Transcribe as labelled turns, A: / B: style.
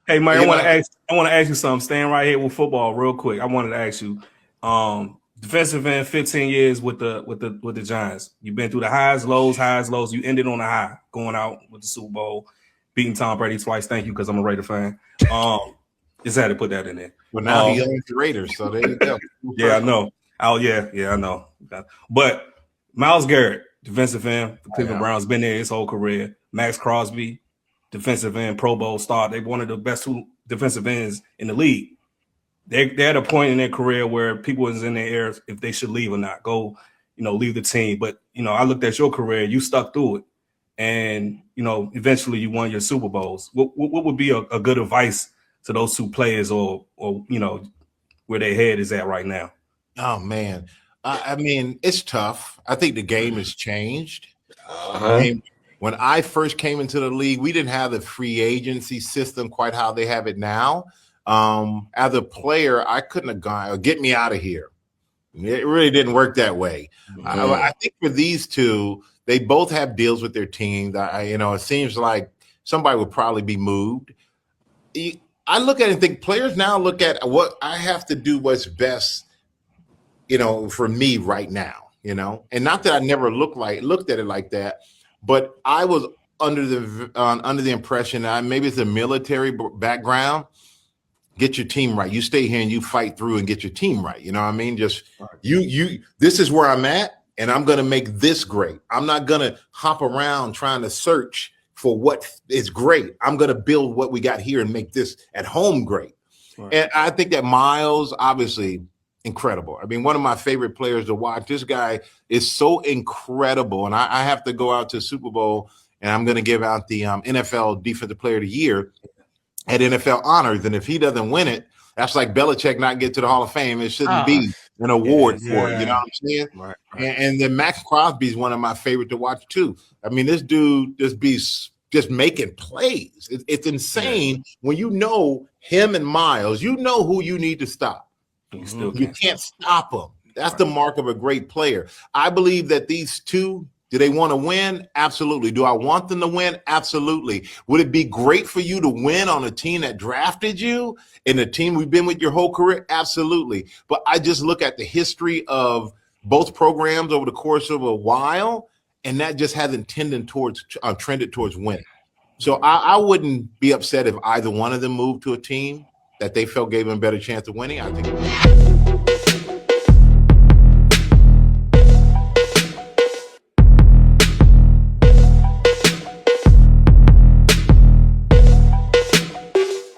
A: Hey, Mike,
B: You know,
A: I want to ask you something. Staying right here with football, real quick. I wanted to ask you, defensive end, 15 years with the Giants. You've been through the highs, lows. You ended on a high, going out with the Super Bowl, beating Tom Brady twice. Thank you, because I'm a Raider fan. Just had to put that in there.
B: well, now he owns the Raiders, so there you go.
A: Yeah, I know. Oh, yeah, I know. But Myles Garrett, defensive end for Cleveland Browns, been there his whole career. Max Crosby, defensive end, Pro Bowl star. They're one of the best two defensive ends in the league. They're at a point in their career where people is in their air if they should leave or not. Go, leave the team. But I looked at your career. You stuck through it, and eventually you won your Super Bowls. What would be a good advice to those two players, or where their head is at right now?
B: Oh man, I mean, it's tough. I think the game has changed.
A: Uh-huh.
B: I mean, when I first came into the league, we didn't have the free agency system quite how they have it now. As a player, I couldn't have gone, get me out of here. It really didn't work that way. I think for these two, they both have deals with their teams. It seems like somebody would probably be moved. I look at it and think players now look at what I have to do what's best, for me right now, and not that I never looked at it like that, but I was under the impression that maybe it's a military background. Get your team right. You stay here and you fight through and get your team right. You know what I mean? Just this is where I'm at, and I'm going to make this great. I'm not going to hop around trying to search for what is great. I'm going to build what we got here and make this at home great. Right. And I think that Myles, obviously, incredible. I mean, one of my favorite players to watch. This guy is so incredible. And I have to go out to Super Bowl, and I'm going to give out the NFL Defensive Player of the Year at NFL Honors. And if he doesn't win it, that's like Belichick not get to the Hall of Fame. It shouldn't be an award for it. You know what I'm saying? Right. And then Max Crosby is one of my favorite to watch too. I mean, this dude just making plays. It's insane when you know him and Myles. You know who you need to stop. You can't stop them. That's the mark of a great player. I believe that these two. Do they want to win? Absolutely. Do I want them to win? Absolutely. Would it be great for you to win on a team that drafted you and a team we've been with your whole career? Absolutely. But I just look at the history of both programs over the course of a while, and that just hasn't trended towards winning. So I wouldn't be upset if either one of them moved to a team that they felt gave them a better chance of winning. I think